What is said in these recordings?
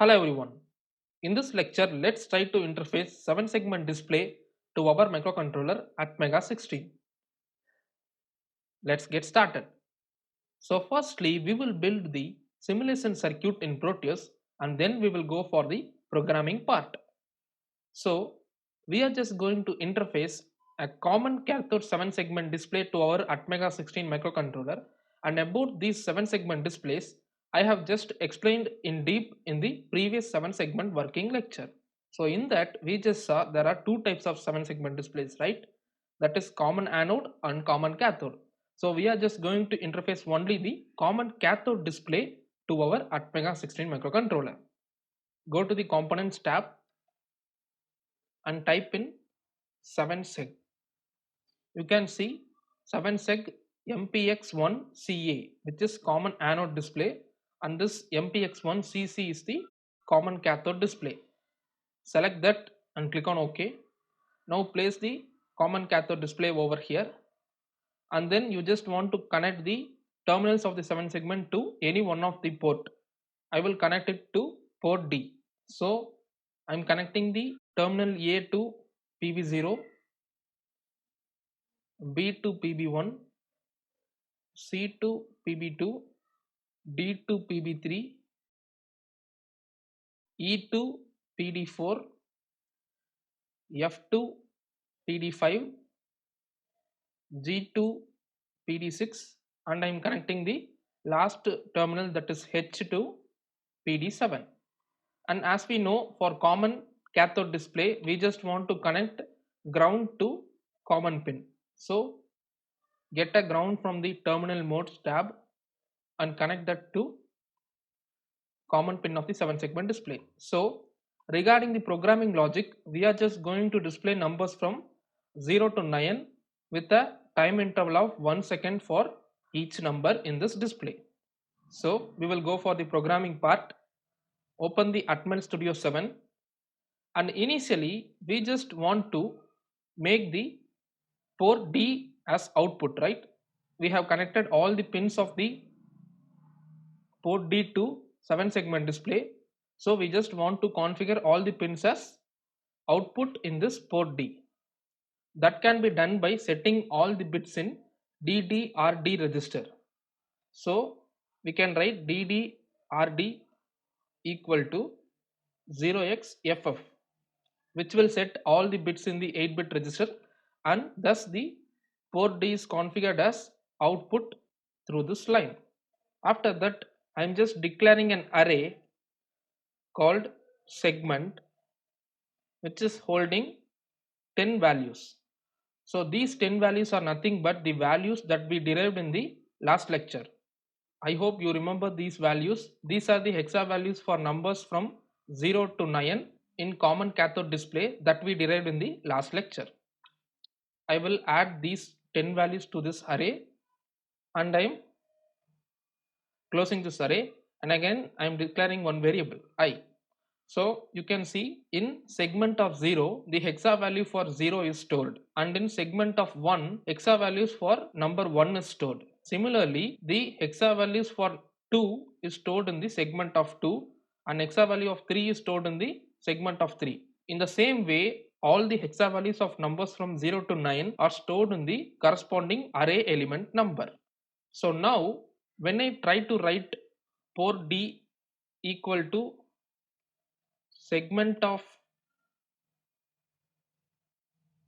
Hello everyone. In this lecture, let's try to interface 7-segment display to our microcontroller Atmega 16. Let's get started. So firstly, we will build the simulation circuit in Proteus and then we will go for the programming part. So we are just going to interface a common cathode 7-segment display to our Atmega 16 microcontroller, and about these 7-segment displays I have just explained in deep in the previous 7-segment working lecture. So in that we just saw there are two types of 7-segment displays, right? That is common anode and common cathode. So we are just going to interface only the common cathode display to our Atmega 16 microcontroller. Go to the components tab and type in 7seg. You can see 7seg MPX1CA, which is common anode display, and this MPX1CC is the common cathode display. Select that and click on OK. Now place the common cathode display over here, and then you just want to connect the terminals of the 7-segment to any one of the port. I will connect it to port D. So I am connecting the terminal A to PB0, B to PB1, C to PB2, D to PB3, E to PD4, F to PD5, G to PD6, and I am connecting the last terminal, that is H to PD7. And as we know, for common cathode display we just want to connect ground to common pin. So get a ground from the terminal modes tab and connect that to common pin of the 7-segment display. So regarding the programming logic, we are just going to display numbers from 0 to 9 with a time interval of 1 second for each number in this display. So we will go for the programming part. Open the Atmel Studio 7, and initially we just want to make the port D as output, right? We have connected all the pins of the port D to 7-segment display. So we just want to configure all the pins as output in this port D. That can be done by setting all the bits in DDRD register. So we can write DDRD equal to 0xFF, which will set all the bits in the 8-bit register, and thus the port D is configured as output through this line. After that, I am just declaring an array called segment, which is holding 10 values. So these 10 values are nothing but the values that we derived in the last lecture. I hope you remember these values. These are the hexa values for numbers from 0 to 9 in common cathode display that we derived in the last lecture. I will add these 10 values to this array, and I am closing this array, and again I am declaring one variable I. So you can see in segment of 0 the hexa value for 0 is stored, and in segment of 1 hexa values for number 1 is stored. Similarly, the hexa values for 2 is stored in the segment of 2, and hexa value of 3 is stored in the segment of 3. In the same way, all the hexa values of numbers from 0 to 9 are stored in the corresponding array element number. So now when I try to write port D equal to segment of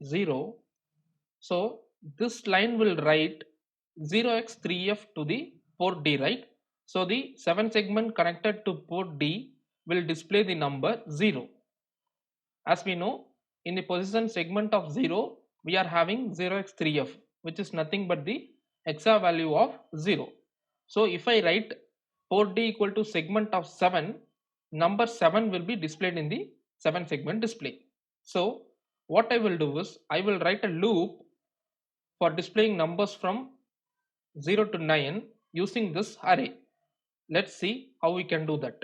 0, so this line will write 0x3f to the port D, right? So the 7-segment connected to port D will display the number 0. As we know, in the position segment of 0 we are having 0x3f, which is nothing but the hexa value of 0. So if I write port D equal to segment of 7, number 7 will be displayed in the 7-segment display. So what I will do is I will write a loop for displaying numbers from 0 to 9 using this array. Let's see how we can do that.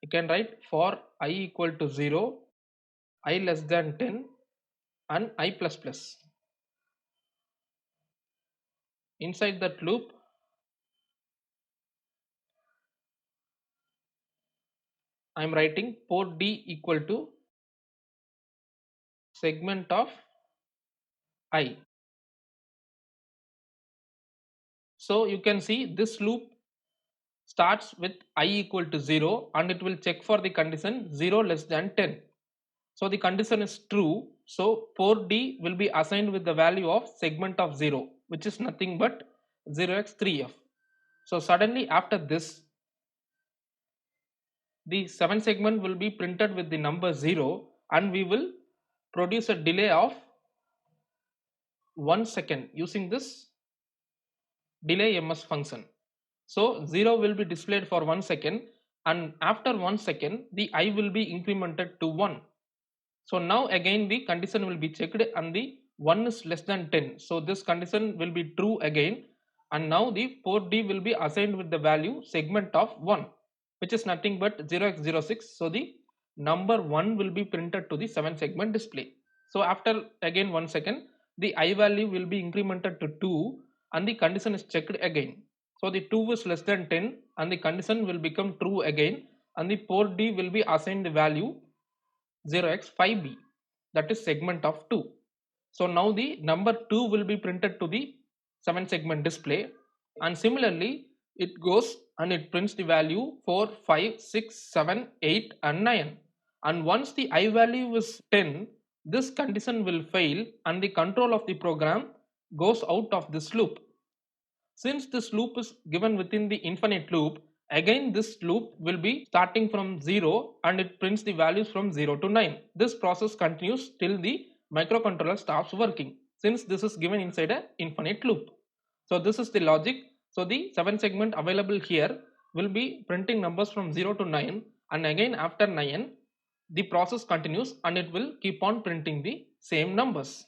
You can write for I equal to 0, I less than 10, and I plus plus. Inside that loop, I am writing port D equal to segment of I. So you can see this loop starts with I equal to 0 and it will check for the condition 0 less than 10. So the condition is true. So port D will be assigned with the value of segment of 0, which is nothing but 0x3f. So suddenly after this, the 7 segment will be printed with the number 0 and we will produce a delay of 1 second using this delay ms function. So 0 will be displayed for 1 second and after 1 second the I will be incremented to 1. So now again the condition will be checked and the 1 is less than 10. So this condition will be true again and now the port D will be assigned with the value segment of 1, which is nothing but 0x06. So the number 1 will be printed to the 7 segment display. So after again 1 second the I value will be incremented to 2 and the condition is checked again. So the 2 is less than 10 and the condition will become true again and the port D will be assigned the value 0x5b, that is segment of 2. So now the number 2 will be printed to the 7 segment display and similarly it goes and it prints the value 4, 5, 6, 7, 8 and 9 and once the I value is 10 this condition will fail and the control of the program goes out of this loop. Since this loop is given within the infinite loop, again this loop will be starting from 0 and it prints the values from 0 to 9. This process continues till the microcontroller stops working, since this is given inside an infinite loop. So this is the logic. So the 7 segment available here will be printing numbers from 0 to 9 and again after 9 the process continues and it will keep on printing the same numbers.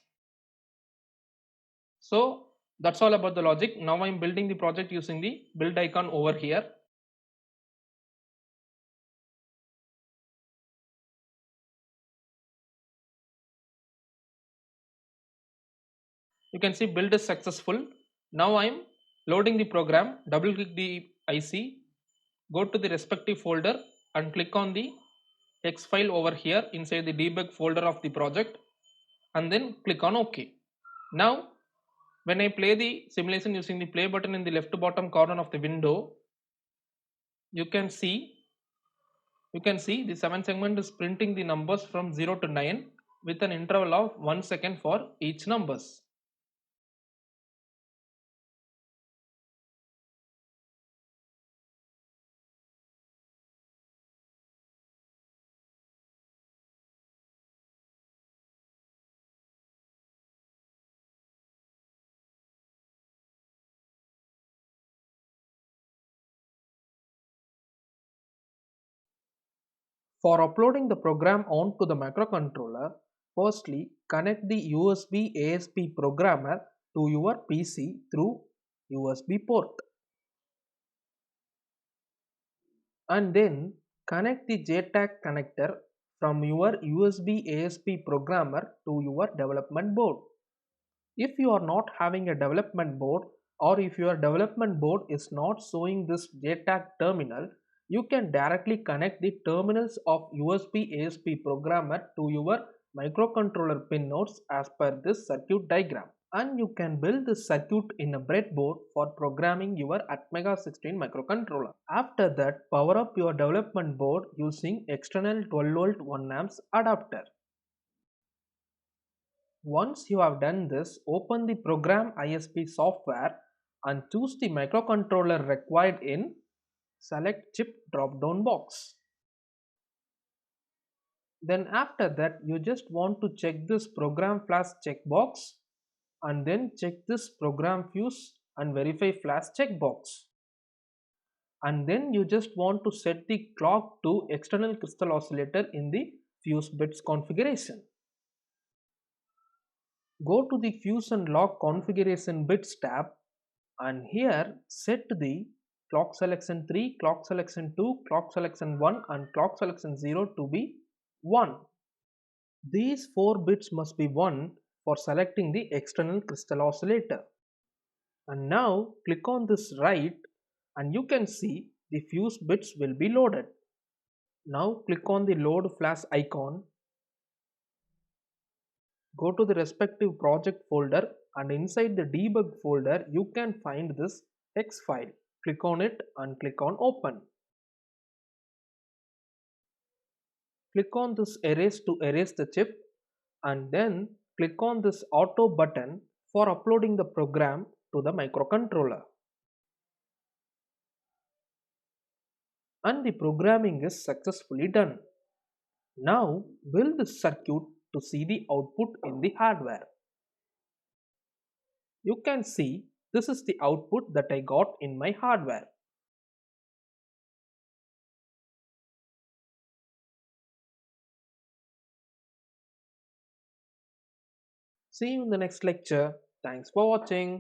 So that's all about the logic. Now I'm building the project using the build icon over here. You can see build is successful. Now I'm loading the program. Double click the IC, go to the respective folder and click on the X file over here inside the debug folder of the project and then click on OK. Now when I play the simulation using the play button in the left bottom corner of the window, you can see the 7 segment is printing the numbers from 0 to 9 with an interval of 1 second for each numbers. For uploading the program onto the microcontroller, firstly connect the USB ASP programmer to your PC through USB port and then connect the JTAG connector from your USB ASP programmer to your development board. If you are not having a development board or if your development board is not showing this JTAG terminal, you can directly connect the terminals of USB ASP programmer to your microcontroller pin nodes as per this circuit diagram. And you can build this circuit in a breadboard for programming your Atmega 16 microcontroller. After that, power up your development board using external 12V 1A adapter. Once you have done this, open the Program ISP software and choose the microcontroller required in Select Chip drop-down box. Then after that, you just want to check this Program Flash checkbox and then check this Program Fuse and Verify Flash checkbox. And then you just want to set the clock to external crystal oscillator in the fuse bits configuration. Go to the fuse and lock configuration bits tab and here set the clock selection 3, clock selection 2, clock selection 1 and clock selection 0 to be 1. These 4 bits must be 1 for selecting the external crystal oscillator. And now click on this right and you can see the fuse bits will be loaded. Now click on the load flash icon, go to the respective project folder, and inside the debug folder you can find this text file. Click on it and click on open. Click on this erase to erase the chip, and then click on this auto button for uploading the program to the microcontroller. And the programming is successfully done. Now build this circuit to see the output in the hardware. You can see this is the output that I got in my hardware. See you in the next lecture. Thanks for watching.